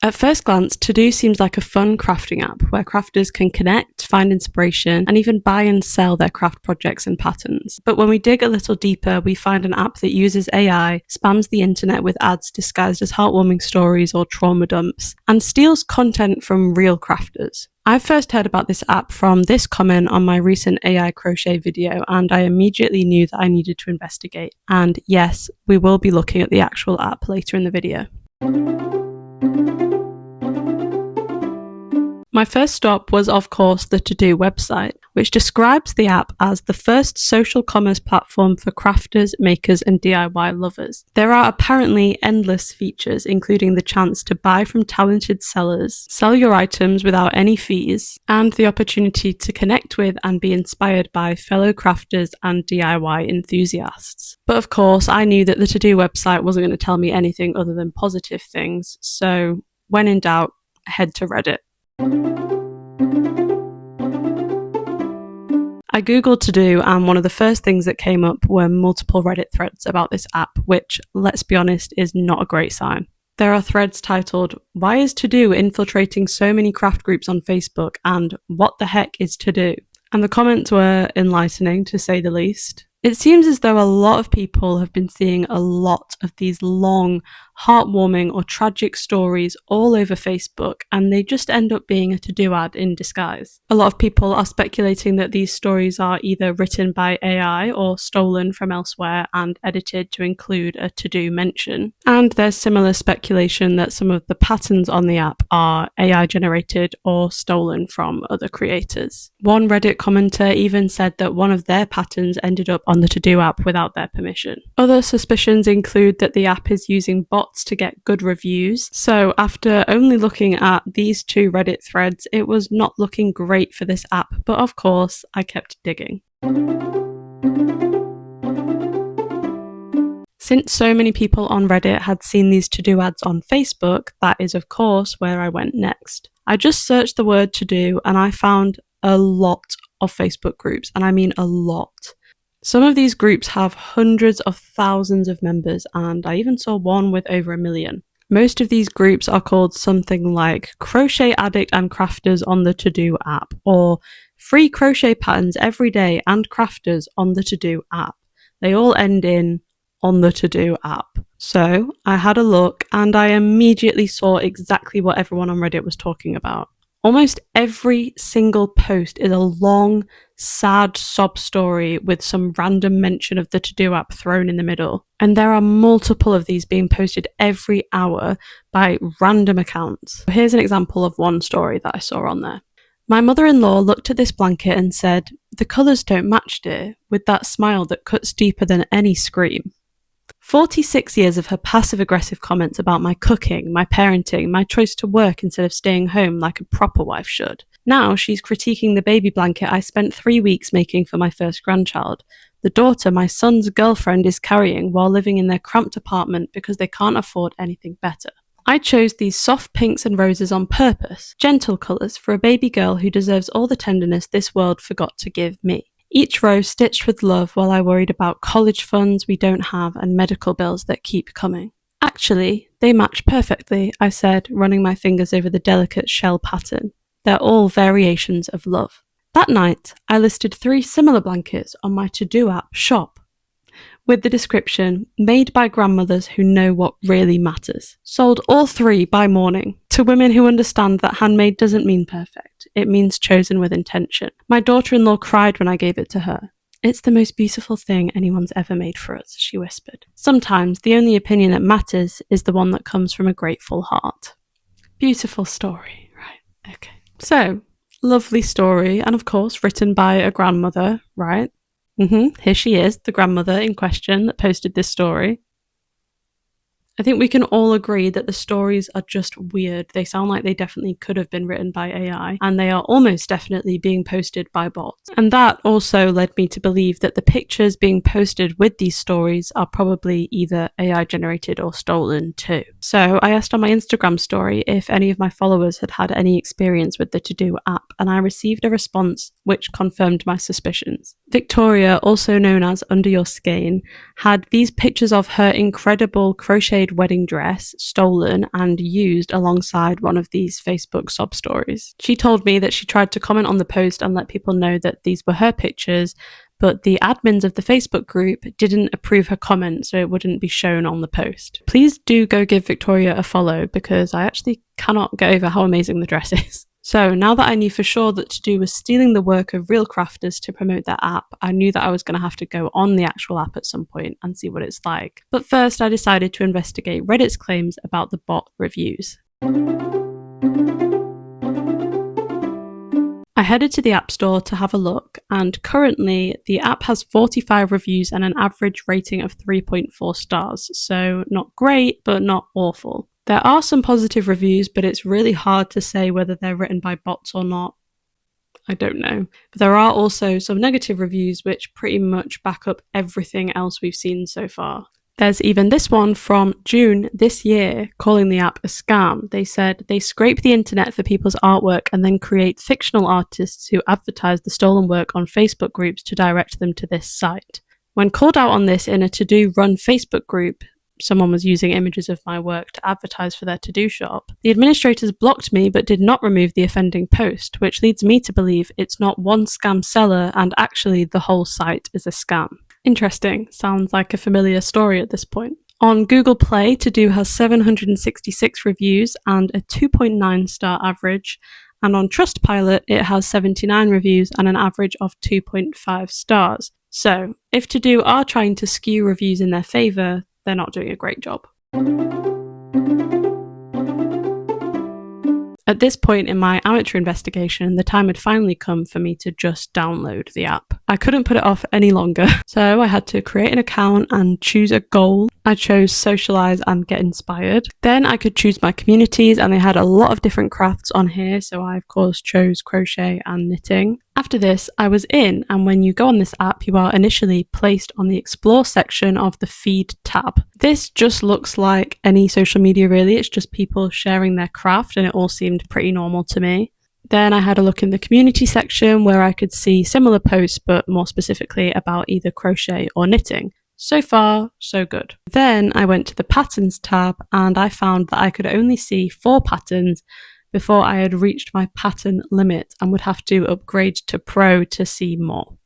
At first glance, Tedooo seems like a fun crafting app where crafters can connect, find inspiration, and even buy and sell their craft projects and patterns. But when we dig a little deeper, we find an app that uses AI, spams the internet with ads disguised as heartwarming stories or trauma dumps, and steals content from real crafters. I first heard about this app from this comment on my recent AI crochet video, and I immediately knew that I needed to investigate. And yes, we will be looking at the actual app later in the video. My first stop was, of course, the Tedooo website, which describes the app as the first social commerce platform for crafters, makers, and DIY lovers. There are apparently endless features, including the chance to buy from talented sellers, sell your items without any fees, and the opportunity to connect with and be inspired by fellow crafters and DIY enthusiasts. But of course, I knew that the Tedooo website wasn't going to tell me anything other than positive things, so when in doubt, head to Reddit. I googled Tedooo, and one of the first things that came up were multiple Reddit threads about this app, which, let's be honest, is not a great sign. There are threads titled, "Why is Tedooo infiltrating so many craft groups on Facebook?" and "What the heck is Tedooo?" And the comments were enlightening, to say the least. It seems as though a lot of people have been seeing a lot of these long, heartwarming or tragic stories all over Facebook, and they just end up being a Tedooo ad in disguise. A lot of people are speculating that these stories are either written by AI or stolen from elsewhere and edited to include a Tedooo mention. And there's similar speculation that some of the patterns on the app are AI generated or stolen from other creators. One Reddit commenter even said that one of their patterns ended up on the Tedooo app without their permission. Other suspicions include that the app is using bots to get good reviews. So after only looking at these two Reddit threads, it was not looking great for this app, but of course, I kept digging. Since so many people on Reddit had seen these Tedooo ads on Facebook, that is of course where I went next. I just searched the word Tedooo and I found a lot of Facebook groups, and I mean a lot. Some of these groups have hundreds of thousands of members, and I even saw one with over 1 million. Most of these groups are called something like Crochet Addict and Crafters on the Tedooo app, or Free Crochet Patterns Every Day and Crafters on the Tedooo app. They all end in on the Tedooo app. So I had a look and I immediately saw exactly what everyone on Reddit was talking about. Almost every single post is a long, sad sob story with some random mention of the Tedooo app thrown in the middle. And there are multiple of these being posted every hour by random accounts. Here's an example of one story that I saw on there. My mother-in-law looked at this blanket and said, "The colours don't match, dear," with that smile that cuts deeper than any scream. 46 years of her passive-aggressive comments about my cooking, my parenting, my choice to work instead of staying home like a proper wife should. Now she's critiquing the baby blanket I spent 3 weeks making for my first grandchild, the daughter my son's girlfriend is carrying while living in their cramped apartment because they can't afford anything better. I chose these soft pinks and roses on purpose, gentle colours for a baby girl who deserves all the tenderness this world forgot to give me. Each row stitched with love while I worried about college funds we don't have and medical bills that keep coming. Actually, they match perfectly, I said, running my fingers over the delicate shell pattern. They're all variations of love. That night, I listed 3 similar blankets on my Tedooo app shop, with the description, "Made by grandmothers who know what really matters." Sold all 3 by morning, to women who understand that handmade doesn't mean perfect, it means chosen with intention. My daughter-in-law cried when I gave it to her. "It's the most beautiful thing anyone's ever made for us," she whispered. Sometimes the only opinion that matters is the one that comes from a grateful heart. Beautiful story, right? Okay. So, lovely story, and of course written by a grandmother, right? Here she is, the grandmother in question that posted this story. I think we can all agree that the stories are just weird. They sound like they definitely could have been written by AI, and they are almost definitely being posted by bots. And that also led me to believe that the pictures being posted with these stories are probably either AI generated or stolen too. So I asked on my Instagram story if any of my followers had had any experience with the Tedooo app, and I received a response which confirmed my suspicions. Victoria, also known as Under Your Skein, had these pictures of her incredible crocheted handmade wedding dress stolen and used alongside one of these Facebook sob stories. She told me that she tried to comment on the post and let people know that these were her pictures, but the admins of the Facebook group didn't approve her comment, so it wouldn't be shown on the post. Please do go give Victoria a follow, because I actually cannot get over how amazing the dress is. So now that I knew for sure that Tedooo was stealing the work of real crafters to promote their app, I knew that I was going to have to go on the actual app at some point and see what it's like. But first, I decided to investigate Reddit's claims about the bot reviews. I headed to the App Store to have a look, and currently the app has 45 reviews and an average rating of 3.4 stars, so not great, but not awful. There are some positive reviews, but it's really hard to say whether they're written by bots or not. I don't know. But there are also some negative reviews which pretty much back up everything else we've seen so far. There's even this one from June this year calling the app a scam. They said they scrape the internet for people's artwork and then create fictional artists who advertise the stolen work on Facebook groups to direct them to this site. When called out on this in a Tedooo run Facebook group, someone was using images of my work to advertise for their Tedooo shop. The administrators blocked me but did not remove the offending post, which leads me to believe it's not one scam seller and actually the whole site is a scam. Interesting. Sounds like a familiar story at this point. On Google Play, Tedooo has 766 reviews and a 2.9 star average, and on Trustpilot it has 79 reviews and an average of 2.5 stars. So, if Tedooo are trying to skew reviews in their favour, they're not doing a great job. At this point in my amateur investigation, the time had finally come for me to just download the app. I couldn't put it off any longer, so I had to create an account and choose a goal. I chose socialize and get inspired. Then I could choose my communities, and they had a lot of different crafts on here, so I of course chose crochet and knitting. After this, I was in, and when you go on this app, you are initially placed on the Explore section of the Feed tab. This just looks like any social media really, it's just people sharing their craft, and it all seemed pretty normal to me. Then I had a look in the community section where I could see similar posts, but more specifically about either crochet or knitting. So far, so good. Then I went to the patterns tab, and I found that I could only see 4 patterns before I had reached my pattern limit and would have to upgrade to Pro to see more.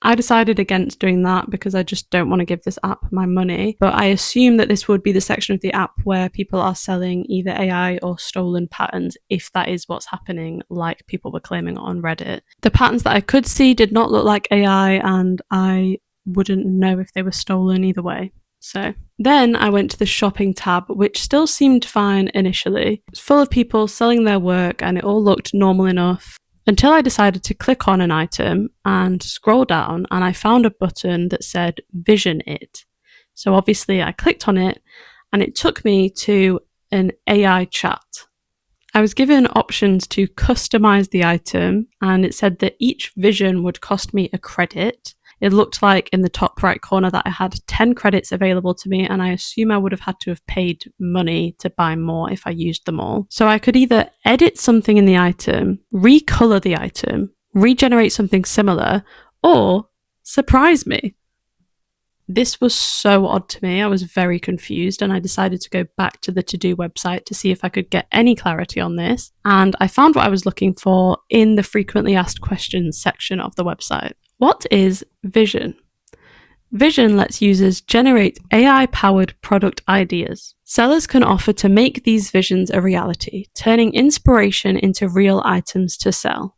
I decided against doing that because I just don't want to give this app my money, but I assume that this would be the section of the app where people are selling either AI or stolen patterns, if that is what's happening, like people were claiming on Reddit. The patterns that I could see did not look like AI, and I wouldn't know if they were stolen either way. So then I went to the shopping tab, which still seemed fine initially. It was full of people selling their work and it all looked normal enough until I decided to click on an item and scroll down, and I found a button that said Vision It. So obviously I clicked on it and it took me to an AI chat. I was given options to customize the item, and it said that each vision would cost me a credit. It looked like in the top right corner that I had 10 credits available to me, and I assume I would have had to have paid money to buy more if I used them all. So I could either edit something in the item, recolor the item, regenerate something similar, or surprise me. This was so odd to me. I was very confused, and I decided to go back to the Tedooo website to see if I could get any clarity on this. And I found what I was looking for in the frequently asked questions section of the website. What is Vision? Vision lets users generate AI-powered product ideas. Sellers can offer to make these visions a reality, turning inspiration into real items to sell.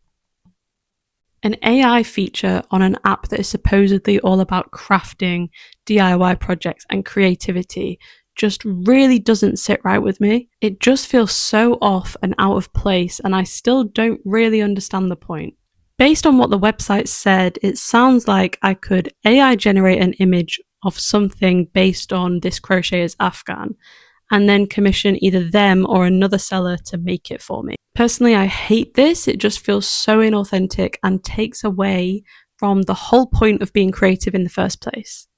An AI feature on an app that is supposedly all about crafting, DIY projects, and creativity just really doesn't sit right with me. It just feels so off and out of place, and I still don't really understand the point. Based on what the website said, it sounds like I could AI generate an image of something based on this crocheter's Afghan, and then commission either them or another seller to make it for me. Personally, I hate this. It just feels so inauthentic and takes away from the whole point of being creative in the first place.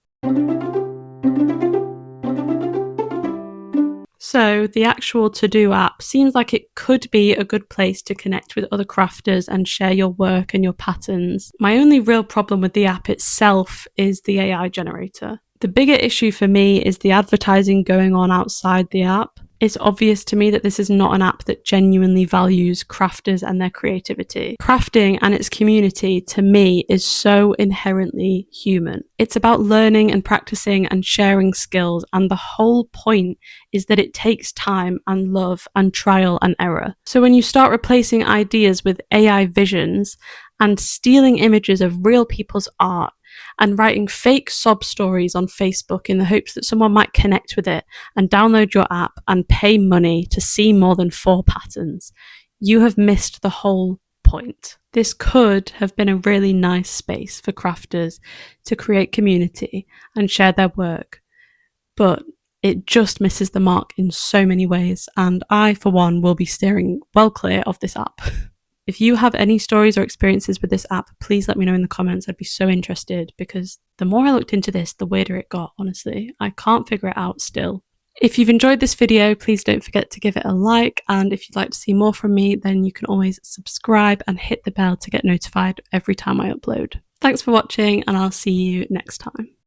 So the actual Tedooo app seems like it could be a good place to connect with other crafters and share your work and your patterns. My only real problem with the app itself is the AI generator. The bigger issue for me is the advertising going on outside the app. It's obvious to me that this is not an app that genuinely values crafters and their creativity. Crafting and its community, to me, is so inherently human. It's about learning and practicing and sharing skills, and the whole point is that it takes time and love and trial and error. So when you start replacing ideas with AI visions and stealing images of real people's art, and writing fake sob stories on Facebook in the hopes that someone might connect with it and download your app and pay money to see more than 4 patterns, you have missed the whole point. This could have been a really nice space for crafters to create community and share their work, but it just misses the mark in so many ways, and I, for one, will be steering well clear of this app. If you have any stories or experiences with this app, please let me know in the comments. I'd be so interested, because the more I looked into this, the weirder it got, honestly. I can't figure it out still. If you've enjoyed this video, please don't forget to give it a like, and if you'd like to see more from me, then you can always subscribe and hit the bell to get notified every time I upload. Thanks for watching, and I'll see you next time.